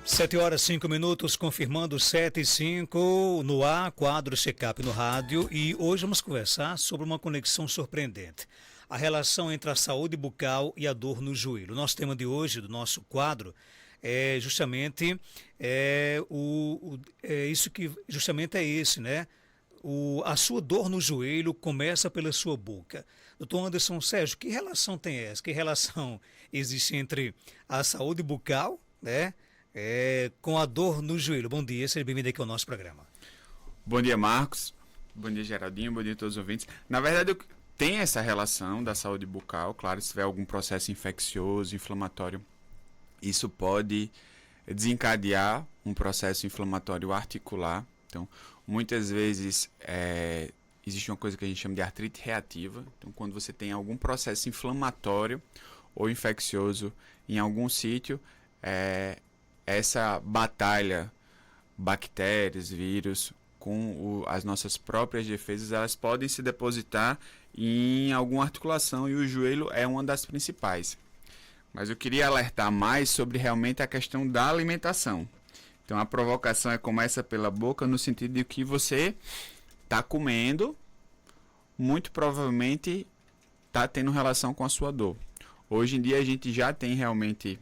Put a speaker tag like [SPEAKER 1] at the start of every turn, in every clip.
[SPEAKER 1] 7h05, confirmando 7h05, no ar, quadro Check-up no rádio, e hoje vamos conversar sobre uma conexão surpreendente. A relação entre a saúde bucal e a dor no joelho. O nosso tema de hoje, do nosso quadro, é justamente esse, né? A sua dor no joelho começa pela sua boca. Doutor Anderson Sérgio, que relação tem essa? Que relação existe entre a saúde bucal, né? Com a dor no joelho? Bom dia, seja bem-vindo aqui ao nosso programa.
[SPEAKER 2] Bom dia, Marcos. Bom dia, Geraldinho. Bom dia a todos os ouvintes. Na verdade, tem essa relação da saúde bucal. Claro, se tiver algum processo infeccioso, inflamatório, isso pode desencadear um processo inflamatório articular. Então, muitas vezes existe uma coisa que a gente chama de artrite reativa. Então, quando você tem algum processo inflamatório ou infeccioso em algum sítio, essa batalha, bactérias, vírus, com as nossas próprias defesas, elas podem se depositar em alguma articulação, e o joelho é uma das principais. Mas eu queria alertar mais sobre realmente a questão da alimentação. Então a provocação começa pela boca, no sentido de que você está comendo, muito provavelmente está tendo relação com a sua dor. Hoje em dia a gente já tem realmente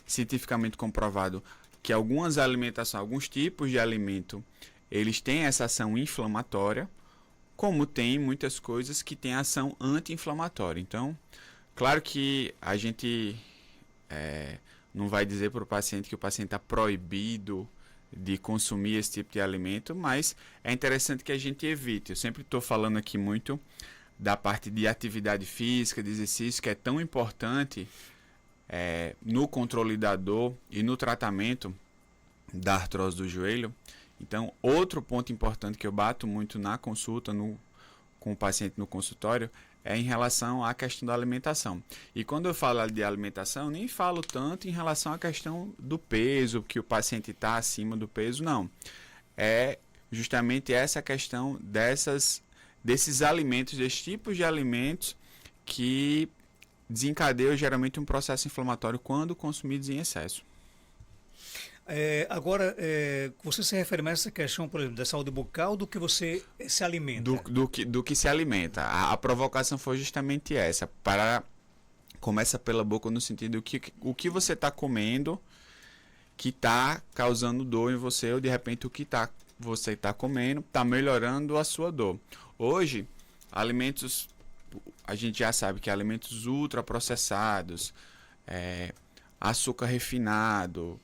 [SPEAKER 2] cientificamente comprovado que algumas alimentações, alguns tipos de alimento, eles têm essa ação inflamatória, como tem muitas coisas que têm ação anti-inflamatória. Então, claro que a gente não vai dizer para o paciente que o paciente está proibido de consumir esse tipo de alimento, mas é interessante que a gente evite. Eu sempre estou falando aqui muito da parte de atividade física, de exercício, que é tão importante no controle da dor e no tratamento da artrose do joelho. Então, outro ponto importante que eu bato muito na consulta, com o paciente no consultório, é em relação à questão da alimentação. E quando eu falo de alimentação, nem falo tanto em relação à questão do peso, que o paciente está acima do peso, não. É justamente essa questão desses alimentos, desses tipos de alimentos que desencadeiam geralmente um processo inflamatório quando consumidos em excesso.
[SPEAKER 1] Agora, você se refere mais a essa questão, por exemplo, da saúde bucal, do que você se alimenta?
[SPEAKER 2] Do que se alimenta. A provocação foi justamente essa. Começa pela boca, no sentido que o que você está comendo que está causando dor em você, ou de repente o que você está comendo está melhorando a sua dor. Hoje, alimentos, a gente já sabe que alimentos ultraprocessados, açúcar refinado,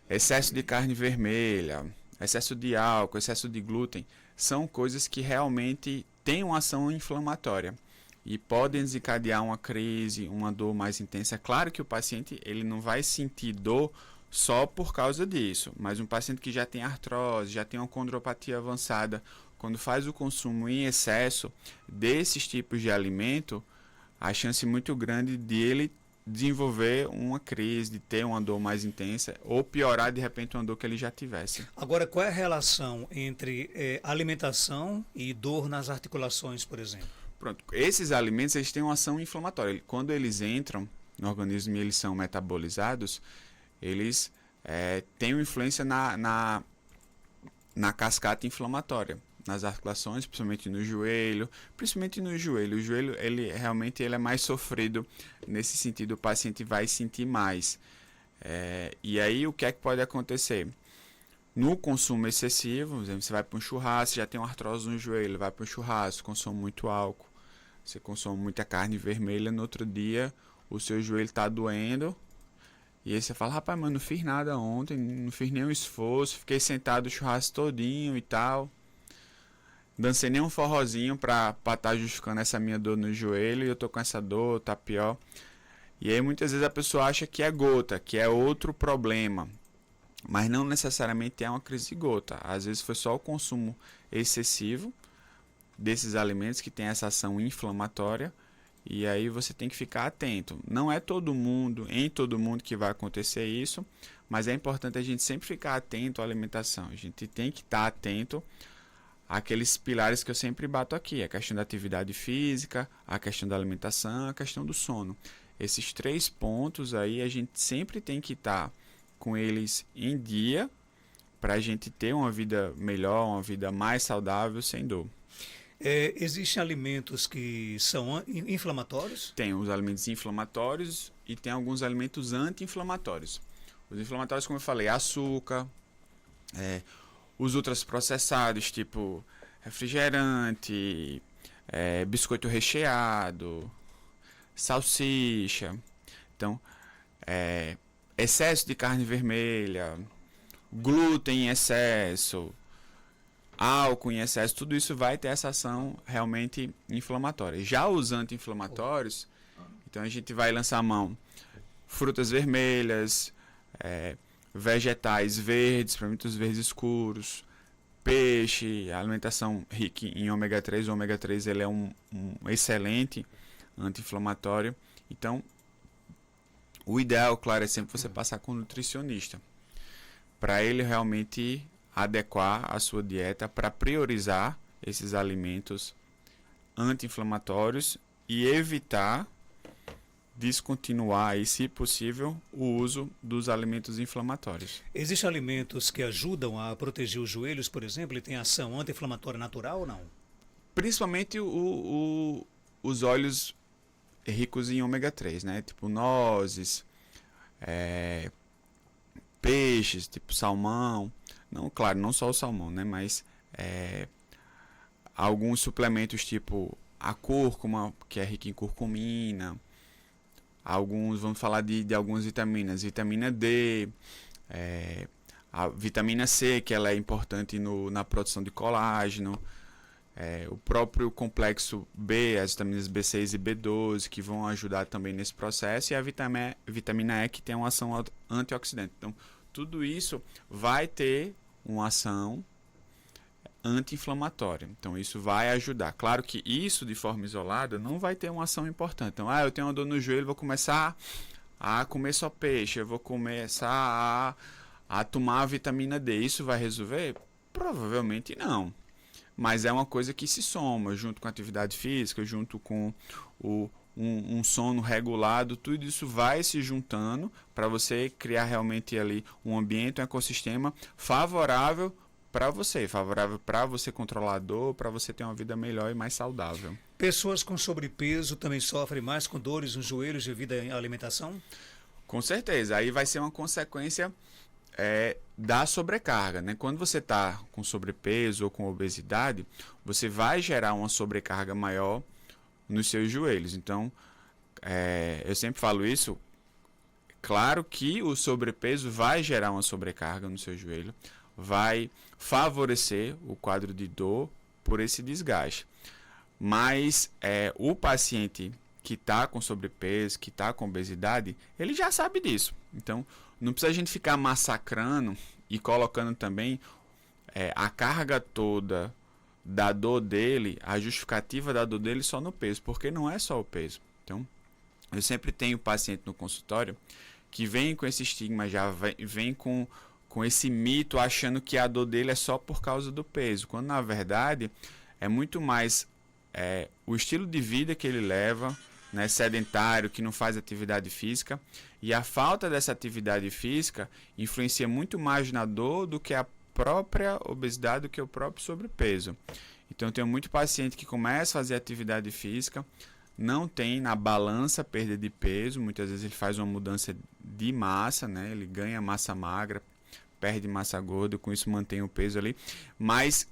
[SPEAKER 2] excesso de carne vermelha, excesso de álcool, excesso de glúten, são coisas que realmente têm uma ação inflamatória e podem desencadear uma crise, uma dor mais intensa. Claro que o paciente ele não vai sentir dor só por causa disso, mas um paciente que já tem artrose, já tem uma condropatia avançada, quando faz o consumo em excesso desses tipos de alimento, a chance muito grande de ele desenvolver uma crise, de ter uma dor mais intensa ou piorar de repente uma dor que ele já tivesse.
[SPEAKER 1] Agora, qual é a relação entre alimentação e dor nas articulações, por exemplo?
[SPEAKER 2] Pronto, esses alimentos eles têm uma ação inflamatória. Quando eles entram no organismo e eles são metabolizados, eles têm uma influência na cascata inflamatória, nas articulações, principalmente no joelho. O joelho ele realmente é mais sofrido nesse sentido, o paciente vai sentir mais. E aí o que é que pode acontecer? No consumo excessivo, por exemplo, você vai para um churrasco, já tem uma artrose no joelho, vai para um churrasco, consome muito álcool, você consome muita carne vermelha, no outro dia o seu joelho está doendo, e aí você fala, rapaz, mas não fiz nada ontem, não fiz nenhum esforço, fiquei sentado o churrasco todinho e tal, dancei nem um forrozinho para estar justificando essa minha dor no joelho, e eu tô com essa dor, tá pior. E aí muitas vezes a pessoa acha que é gota, que é outro problema, mas não necessariamente é uma crise de gota. Às vezes foi só o consumo excessivo desses alimentos que tem essa ação inflamatória, e aí você tem que ficar atento. Não é em todo mundo que vai acontecer isso, mas é importante a gente sempre ficar atento à alimentação. A gente tem que estar atento àqueles pilares que eu sempre bato aqui, a questão da atividade física, a questão da alimentação, a questão do sono. esses 3 pontos aí a gente sempre tem que estar com eles em dia para a gente ter uma vida melhor, uma vida mais saudável, sem dor.
[SPEAKER 1] Existem alimentos que são inflamatórios?
[SPEAKER 2] Tem os alimentos inflamatórios e tem alguns alimentos anti-inflamatórios. Os inflamatórios, como eu falei, açúcar, os ultraprocessados, tipo refrigerante, biscoito recheado, salsicha. Então, excesso de carne vermelha, glúten em excesso, álcool em excesso, tudo isso vai ter essa ação realmente inflamatória. Já os anti-inflamatórios, então a gente vai lançar a mão frutas vermelhas, vegetais verdes, produtos verdes escuros, peixe, alimentação rica em ômega 3. O ômega 3 ele é um excelente anti-inflamatório. Então, o ideal, claro, é sempre você passar com um nutricionista, para ele realmente adequar a sua dieta para priorizar esses alimentos anti-inflamatórios e evitar descontinuar, e, se possível, o uso dos alimentos inflamatórios.
[SPEAKER 1] Existem alimentos que ajudam a proteger os joelhos, por exemplo? Ele tem ação anti-inflamatória natural ou não?
[SPEAKER 2] Principalmente os óleos ricos em ômega 3, né? Tipo nozes, peixes, tipo salmão. Não, claro, não só o salmão, né? Mas alguns suplementos tipo a cúrcuma, que é rica em curcumina. Alguns, vamos falar de algumas vitaminas. Vitamina D, a vitamina C, que ela é importante na produção de colágeno. O próprio complexo B, as vitaminas B6 e B12, que vão ajudar também nesse processo. E a vitamina E, que tem uma ação antioxidante. Então, tudo isso vai ter uma ação anti-inflamatória. Então, isso vai ajudar. Claro que isso, de forma isolada, não vai ter uma ação importante. Então, eu tenho uma dor no joelho, vou começar a comer só peixe, eu vou começar a tomar a vitamina D. Isso vai resolver? Provavelmente não. Mas é uma coisa que se soma, junto com a atividade física, junto com um sono regulado, tudo isso vai se juntando para você criar realmente ali um ambiente, um ecossistema favorável para você controlar a dor, para você ter uma vida melhor e mais saudável.
[SPEAKER 1] Pessoas com sobrepeso também sofrem mais com dores nos joelhos devido à alimentação?
[SPEAKER 2] Com certeza, aí vai ser uma consequência da sobrecarga, né? Quando você está com sobrepeso ou com obesidade, você vai gerar uma sobrecarga maior nos seus joelhos. Então, eu sempre falo isso. Claro que o sobrepeso vai gerar uma sobrecarga no seu joelho, vai favorecer o quadro de dor por esse desgaste. Mas o paciente que está com sobrepeso, que está com obesidade, ele já sabe disso. Então, não precisa a gente ficar massacrando e colocando também a carga toda da dor dele, a justificativa da dor dele só no peso, porque não é só o peso. Então, eu sempre tenho paciente no consultório que vem com esse estigma, já vem com esse mito achando que a dor dele é só por causa do peso, quando na verdade é muito mais o estilo de vida que ele leva, né, sedentário, que não faz atividade física, e a falta dessa atividade física influencia muito mais na dor do que a própria obesidade, do que o próprio sobrepeso. Então, eu tenho muito paciente que começa a fazer atividade física, não tem na balança perda de peso, muitas vezes ele faz uma mudança de massa, né, ele ganha massa magra, perde massa gorda, com isso mantém o peso ali, mas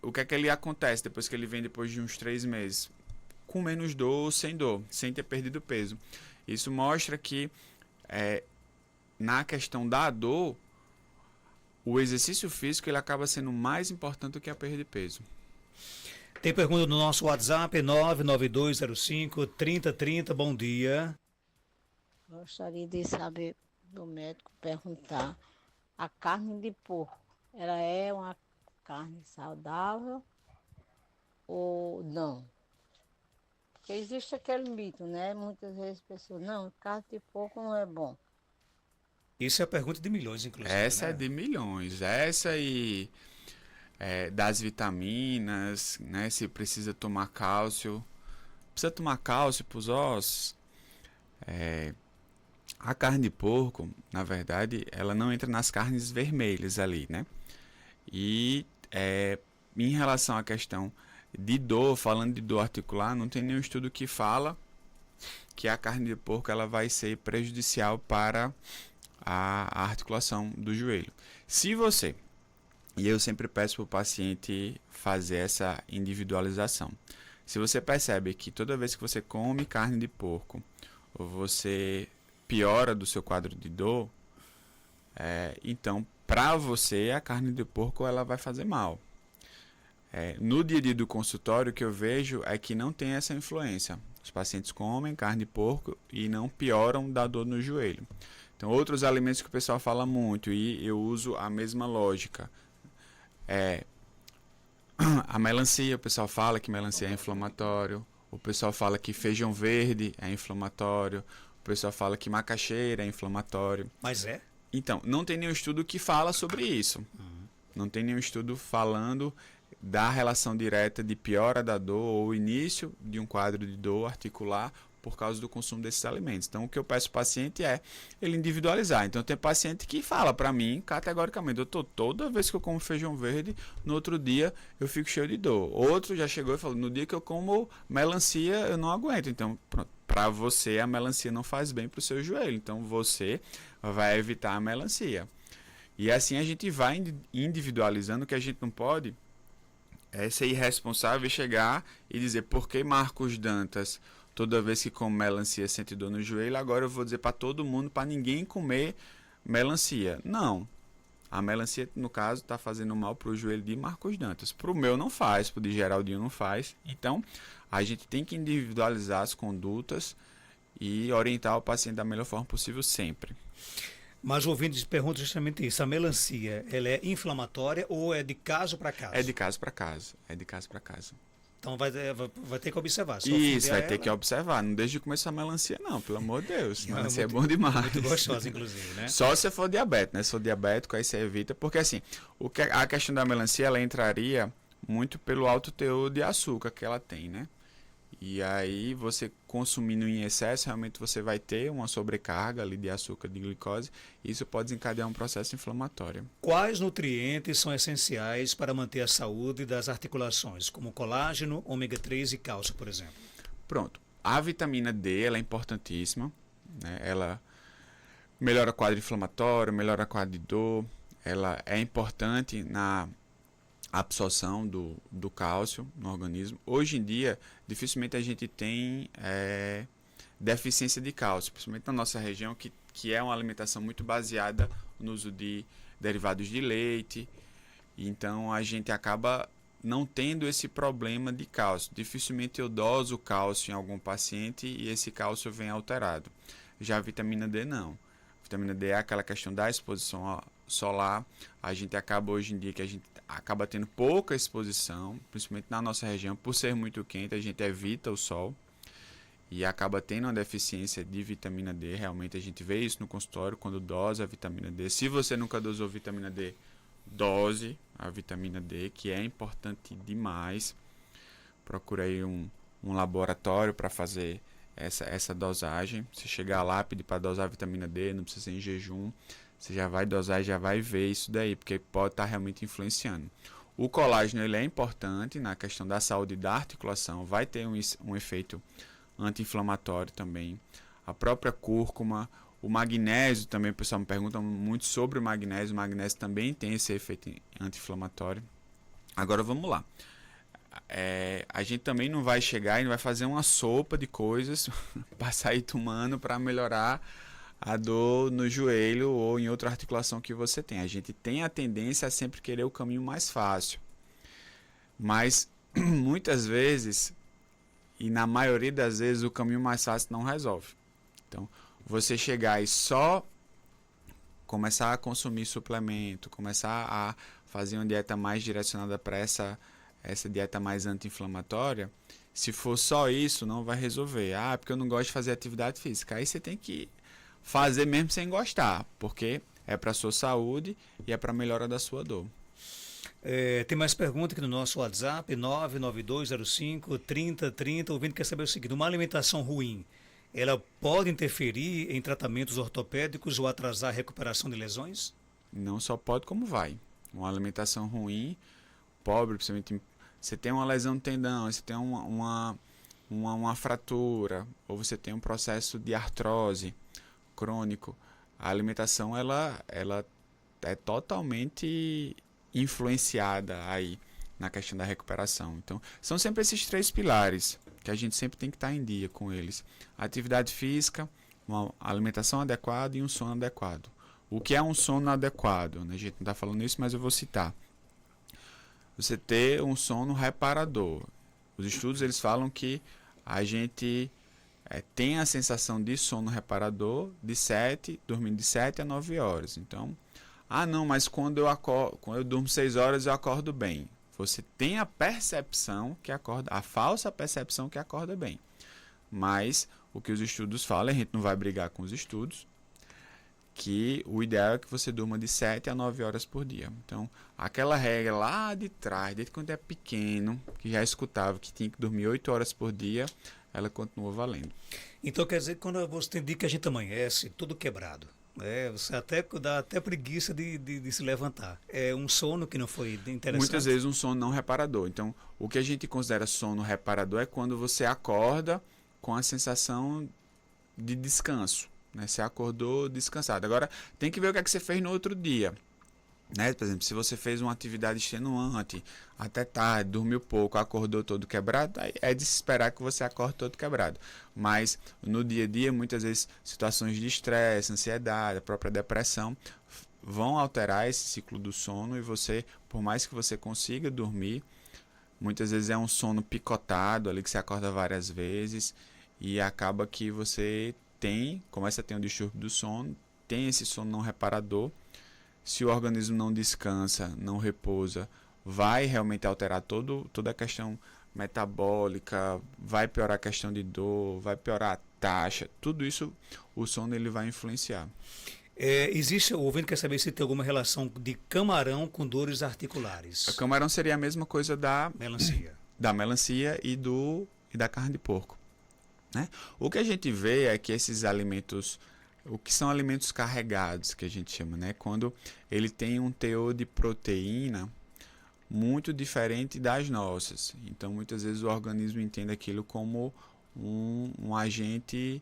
[SPEAKER 2] o que é que ele acontece depois que ele vem depois de uns 3 meses? Com menos dor, sem ter perdido peso. Isso mostra que na questão da dor, o exercício físico ele acaba sendo mais importante do que a perda de peso.
[SPEAKER 1] Tem pergunta no nosso WhatsApp, 99205-3030, bom dia.
[SPEAKER 3] Gostaria de saber do médico, perguntar, a carne de porco, ela é uma carne saudável ou não? Porque existe aquele mito, né? Muitas vezes as pessoas, não, carne de porco não é bom.
[SPEAKER 1] Isso é a pergunta de milhões, inclusive.
[SPEAKER 2] Essa
[SPEAKER 1] né?
[SPEAKER 2] é de milhões. Essa e das vitaminas, né? Se precisa tomar cálcio. Precisa tomar cálcio para os ossos. A carne de porco, na verdade, ela não entra nas carnes vermelhas ali, né? E em relação à questão de dor, falando de dor articular, não tem nenhum estudo que fala que a carne de porco ela vai ser prejudicial para a articulação do joelho. Se você, e eu sempre peço para o paciente fazer essa individualização, se você percebe que toda vez que você come carne de porco, você piora do seu quadro de dor, então para você a carne de porco ela vai fazer mal. No dia a dia do consultório, o que eu vejo é que não tem essa influência. Os pacientes comem carne de porco e não pioram da dor no joelho. Então, outros alimentos que o pessoal fala muito, e eu uso a mesma lógica. A melancia, o pessoal fala que melancia é inflamatório. O pessoal fala que feijão verde é inflamatório. O pessoal fala que macaxeira é inflamatório.
[SPEAKER 1] Mas é?
[SPEAKER 2] Então, não tem nenhum estudo que fala sobre isso. Não tem nenhum estudo falando da relação direta de piora da dor ou início de um quadro de dor articular por causa do consumo desses alimentos. Então, o que eu peço ao paciente é ele individualizar. Então, tem paciente que fala para mim, categoricamente, doutor, toda vez que eu como feijão verde, no outro dia eu fico cheio de dor. Outro já chegou e falou, no dia que eu como melancia, eu não aguento. Então, para você, a melancia não faz bem para o seu joelho. Então, você vai evitar a melancia. E assim a gente vai individualizando, que a gente não pode ser irresponsável e chegar e dizer, por que Marcos Dantas, toda vez que come melancia, sente dor no joelho, agora eu vou dizer para todo mundo, para ninguém comer melancia. Não. A melancia, no caso, está fazendo mal para o joelho de Marcos Dantas. Para o meu não faz, para o de Geraldinho não faz. Então, a gente tem que individualizar as condutas e orientar o paciente da melhor forma possível sempre.
[SPEAKER 1] Mas o ouvinte pergunta justamente isso. A melancia, ela é inflamatória ou é de caso para caso?
[SPEAKER 2] É de caso para caso. É de caso para caso.
[SPEAKER 1] Então vai ter que observar.
[SPEAKER 2] Isso, vai ter que observar. Não deixe de comer essa melancia, não, pelo amor de Deus. Melancia é bom demais.
[SPEAKER 1] Muito gostosa, inclusive, né?
[SPEAKER 2] Só se for diabético, né? Se for diabético, aí você evita. Porque, assim, a questão da melancia, ela entraria muito pelo alto teor de açúcar que ela tem, né? E aí, você consumindo em excesso, realmente você vai ter uma sobrecarga ali de açúcar, de glicose, e isso pode desencadear um processo inflamatório.
[SPEAKER 1] Quais nutrientes são essenciais para manter a saúde das articulações, como colágeno, ômega 3 e cálcio, por exemplo?
[SPEAKER 2] Pronto. A vitamina D, ela é importantíssima, né? Ela melhora o quadro inflamatório, melhora o quadro de dor, ela é importante na absorção do cálcio no organismo. Hoje em dia, dificilmente a gente tem deficiência de cálcio, principalmente na nossa região, que é uma alimentação muito baseada no uso de derivados de leite. Então, a gente acaba não tendo esse problema de cálcio. Dificilmente eu doso o cálcio em algum paciente e esse cálcio vem alterado. Já a vitamina D, não. A vitamina D é aquela questão da exposição solar. A gente acaba hoje em dia que a gente acaba tendo pouca exposição, principalmente na nossa região, por ser muito quente, a gente evita o sol e acaba tendo uma deficiência de vitamina D. Realmente a gente vê isso no consultório quando dosa a vitamina D. Se você nunca dosou vitamina D, dose a vitamina D, que é importante demais. Procura aí um laboratório para fazer essa dosagem. Se chegar lá, pedir para dosar a vitamina D, não precisa ser em jejum. Você já vai dosar e já vai ver isso daí, porque pode estar realmente influenciando. O colágeno ele é importante na questão da saúde da articulação, vai ter um efeito anti-inflamatório também. A própria cúrcuma, o magnésio também, o pessoal me pergunta muito sobre o magnésio também tem esse efeito anti-inflamatório. Agora vamos lá. A gente também não vai chegar e não vai fazer uma sopa de coisas para sair tomando para melhorar a dor no joelho ou em outra articulação que você tem. A gente tem a tendência a sempre querer o caminho mais fácil. Mas muitas vezes, e na maioria das vezes, o caminho mais fácil não resolve. Então, você chegar e só começar a consumir suplemento, começar a fazer uma dieta mais direcionada para essa dieta mais anti-inflamatória, se for só isso, não vai resolver. Porque eu não gosto de fazer atividade física. Aí você tem que fazer mesmo sem gostar, porque é para a sua saúde e é para a melhora da sua dor.
[SPEAKER 1] Tem mais pergunta aqui no nosso WhatsApp, 99205-3030. O ouvinte quer saber o seguinte: uma alimentação ruim, ela pode interferir em tratamentos ortopédicos ou atrasar a recuperação de lesões?
[SPEAKER 2] Não só pode, como vai. Uma alimentação ruim, pobre, principalmente você tem uma lesão no tendão, você tem uma fratura, ou você tem um processo de artrose crônico, a alimentação ela é totalmente influenciada aí na questão da recuperação. Então, são sempre esses 3 pilares que a gente sempre tem que estar em dia com eles. A atividade física, uma alimentação adequada e um sono adequado. O que é um sono adequado? A gente não está falando isso, mas eu vou citar. Você ter um sono reparador. Os estudos eles falam que a gente tem a sensação de sono reparador dormindo de 7 a 9 horas. Então, não, mas quando eu durmo 6 horas eu acordo bem. Você tem a percepção que acorda, a falsa percepção que acorda bem. Mas o que os estudos falam, a gente não vai brigar com os estudos, que o ideal é que você durma de 7 a 9 horas por dia. Então, aquela regra lá de trás, desde quando é pequeno, que já escutava que tinha que dormir 8 horas por dia, ela continua valendo.
[SPEAKER 1] Então quer dizer que quando você tem dia que a gente amanhece, tudo quebrado, você dá até preguiça de se levantar. É um sono que não foi interessante.
[SPEAKER 2] Muitas vezes um sono não reparador. Então, o que a gente considera sono reparador é quando você acorda com a sensação de descanso. Você acordou descansado. Agora, tem que ver o que é que você fez no outro dia. Por exemplo, se você fez uma atividade extenuante, até tarde, dormiu pouco, acordou todo quebrado, aí é de se esperar que você acorde todo quebrado. Mas no dia a dia, muitas vezes, situações de estresse, ansiedade, a própria depressão, vão alterar esse ciclo do sono e você, por mais que você consiga dormir, muitas vezes é um sono picotado, ali que você acorda várias vezes e acaba que você começa a ter um distúrbio do sono, tem esse sono não reparador. Se o organismo não descansa, não repousa, vai realmente alterar toda a questão metabólica, vai piorar a questão de dor, vai piorar a taxa, tudo isso o sono ele vai influenciar.
[SPEAKER 1] O ouvinte quer saber se tem alguma relação de camarão com dores articulares.
[SPEAKER 2] O camarão seria a mesma coisa da
[SPEAKER 1] melancia
[SPEAKER 2] e da carne de porco. O que a gente vê é que esses alimentos, o que são alimentos carregados, que a gente chama, quando ele tem um teor de proteína muito diferente das nossas. Então, muitas vezes o organismo entende aquilo como um agente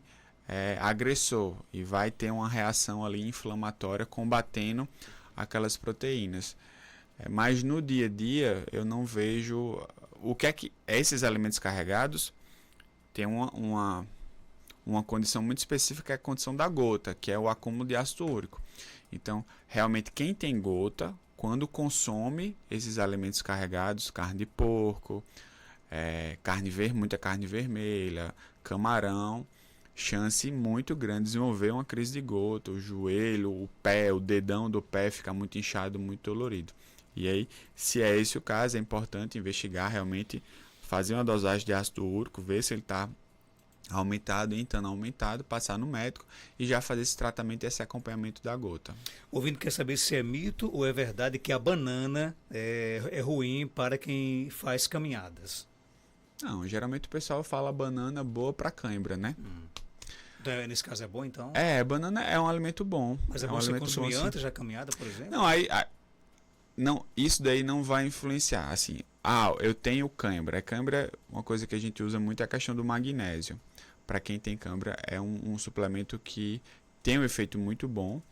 [SPEAKER 2] agressor e vai ter uma reação ali inflamatória combatendo aquelas proteínas. Mas no dia a dia eu não vejo o que é que esses alimentos carregados tem uma condição muito específica, que é a condição da gota, que é o acúmulo de ácido úrico. Então, realmente, quem tem gota, quando consome esses alimentos carregados, carne de porco, muita carne vermelha, camarão, chance muito grande de desenvolver uma crise de gota, o joelho, o pé, o dedão do pé fica muito inchado, muito dolorido. E aí, se é esse o caso, é importante investigar realmente, fazer uma dosagem de ácido úrico, ver se ele está aumentado, então aumentado, passar no médico e já fazer esse tratamento e esse acompanhamento da gota.
[SPEAKER 1] O ouvinte quer saber se é mito ou é verdade que a banana é ruim para quem faz caminhadas.
[SPEAKER 2] Não, geralmente o pessoal fala banana boa para cãibra,
[SPEAKER 1] Então, nesse caso é bom, então?
[SPEAKER 2] Banana é um alimento bom.
[SPEAKER 1] Mas é bom você consumir antes da caminhada, por exemplo?
[SPEAKER 2] Não, isso daí não vai influenciar, assim, eu tenho cãibra. Cãibra, uma coisa que a gente usa muito é a questão do magnésio. Para quem tem cãibra, é um suplemento que tem um efeito muito bom.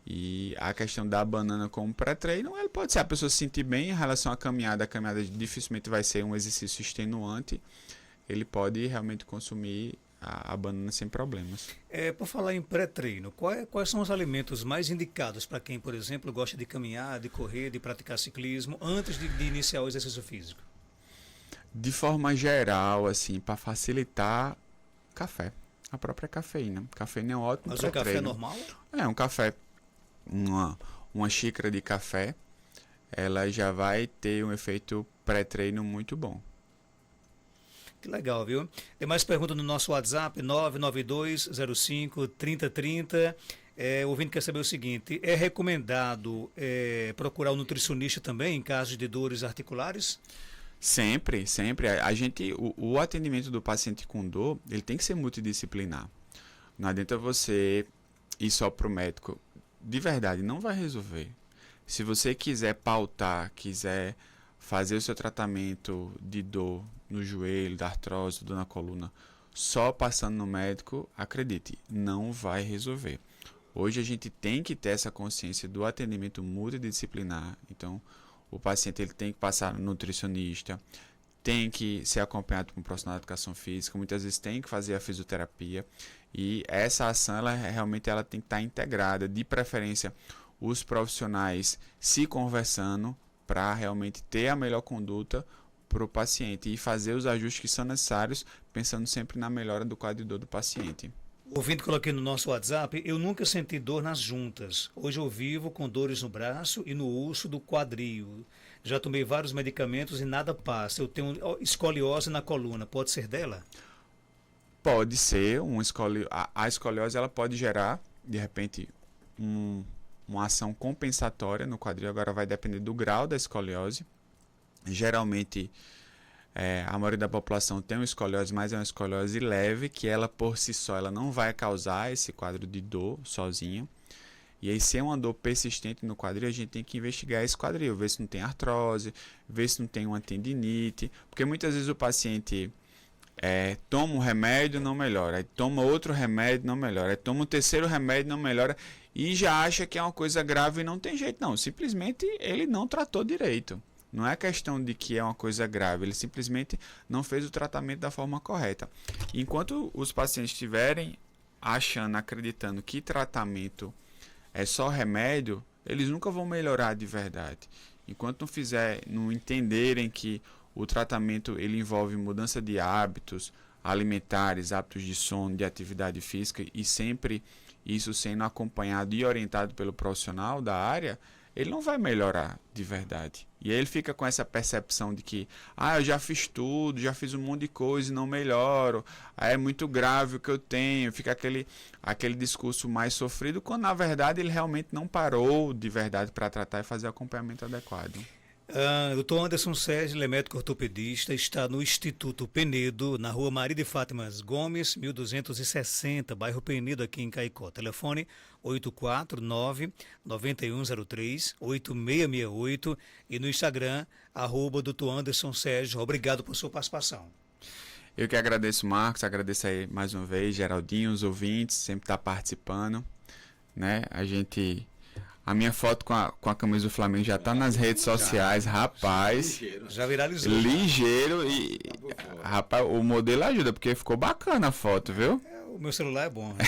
[SPEAKER 2] E a questão da banana como pré-treino, ele pode ser a pessoa se sentir bem em relação à caminhada. A caminhada dificilmente vai ser um exercício extenuante. Ele pode realmente consumir a banana sem problemas.
[SPEAKER 1] Por falar em pré-treino, quais são os alimentos mais indicados para quem, por exemplo, gosta de caminhar, de correr, de praticar ciclismo, antes de iniciar o exercício físico?
[SPEAKER 2] De forma geral, assim, para facilitar, café. A própria cafeína. Cafeína é um ótimo pré-treino.
[SPEAKER 1] Mas o café é normal?
[SPEAKER 2] Um café. Uma xícara de café, ela já vai ter um efeito pré-treino muito bom.
[SPEAKER 1] Que legal, viu? Tem mais perguntas no nosso WhatsApp, 992053030. O ouvinte quer saber o seguinte, é recomendado procurar um nutricionista também em casos de dores articulares?
[SPEAKER 2] Sempre, sempre. A gente, o atendimento do paciente com dor, ele tem que ser multidisciplinar. Não adianta você ir só para o médico. De verdade, não vai resolver. Se você quiser pautar, quiser fazer o seu tratamento de dor no joelho, da artrose, dor na coluna, só passando no médico, acredite, não vai resolver. Hoje a gente tem que ter essa consciência do atendimento multidisciplinar. Então, o paciente ele tem que passar no nutricionista, tem que ser acompanhado por um profissional de educação física, muitas vezes tem que fazer a fisioterapia. E essa ação, ela tem que estar integrada, de preferência os profissionais se conversando para realmente ter a melhor conduta para o paciente e fazer os ajustes que são necessários, pensando sempre na melhora do quadro de dor do paciente.
[SPEAKER 1] Ouvindo, coloquei no nosso WhatsApp, eu nunca senti dor nas juntas. Hoje eu vivo com dores no braço e no osso do quadril. Já tomei vários medicamentos e nada passa. Eu tenho escoliose na coluna. Pode ser dela?
[SPEAKER 2] Pode ser a escoliose, ela pode gerar, de repente, uma ação compensatória no quadril. Agora vai depender do grau da escoliose. Geralmente, a maioria da população tem uma escoliose, mas é uma escoliose leve, que ela por si só ela não vai causar esse quadro de dor sozinha. E aí, se é uma dor persistente no quadril, a gente tem que investigar esse quadril, ver se não tem artrose, ver se não tem uma tendinite, porque muitas vezes o paciente toma um remédio, não melhora, aí toma outro remédio, não melhora, aí toma um terceiro remédio, não melhora, e já acha que é uma coisa grave e não tem jeito, não. Simplesmente ele não tratou direito. Não é questão de que é uma coisa grave, ele simplesmente não fez o tratamento da forma correta. Enquanto os pacientes estiverem achando, acreditando que tratamento é só remédio, eles nunca vão melhorar de verdade. Enquanto não entenderem que o tratamento ele envolve mudança de hábitos alimentares, hábitos de sono, de atividade física, e sempre isso sendo acompanhado e orientado pelo profissional da área, ele não vai melhorar de verdade. E aí ele fica com essa percepção de que eu já fiz tudo, já fiz um monte de coisa e não melhoro, é muito grave o que eu tenho, fica aquele discurso mais sofrido, quando na verdade ele realmente não parou de verdade para tratar e fazer o acompanhamento adequado.
[SPEAKER 1] Dr. Anderson Sérgio, ele é médico ortopedista, está no Instituto Penedo, na rua Maria de Fátimas Gomes, 1260, bairro Penedo, aqui em Caicó. Telefone 849-9103-8668 e no Instagram, @Dr. Anderson Sérgio. Obrigado por sua participação.
[SPEAKER 2] Eu que agradeço, Marcos, agradeço aí mais uma vez, Geraldinho, os ouvintes, sempre está participando, né? A minha foto com a camisa do Flamengo já tá nas redes sociais, rapaz.
[SPEAKER 1] Já viralizou.
[SPEAKER 2] Ligeiro e, rapaz, o modelo ajuda, porque ficou bacana a foto, viu?
[SPEAKER 1] O meu celular é bom. Né?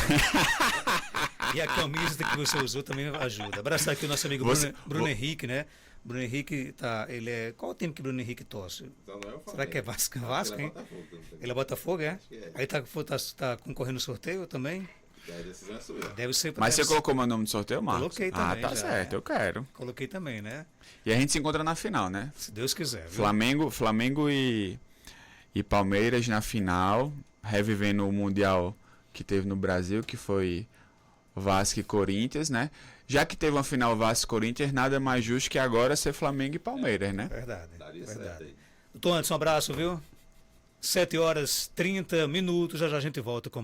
[SPEAKER 1] E a camisa que você usou também ajuda. Abraçar aqui o nosso amigo Bruno Henrique, né? Bruno Henrique qual o time que Bruno Henrique torce? Será que é Vasco? Vasco, hein? Ele é Botafogo, é? Aí tá concorrendo no sorteio também?
[SPEAKER 4] A decisão é sua.
[SPEAKER 1] Deve ser.
[SPEAKER 2] Mas você colocou meu nome no sorteio, Marcos?
[SPEAKER 1] Coloquei também.
[SPEAKER 2] Tá certo, eu quero.
[SPEAKER 1] Coloquei também, né?
[SPEAKER 2] E a gente se encontra na final, né?
[SPEAKER 1] Se Deus quiser. Viu?
[SPEAKER 2] Flamengo e Palmeiras na final, revivendo o Mundial que teve no Brasil, que foi Vasco e Corinthians, né? Já que teve uma final Vasco e Corinthians, nada mais justo que agora ser Flamengo e Palmeiras, né?
[SPEAKER 1] Verdade.
[SPEAKER 4] Daria certo aí.
[SPEAKER 1] Doutor Anderson, um abraço, viu? 7h30, já a gente volta com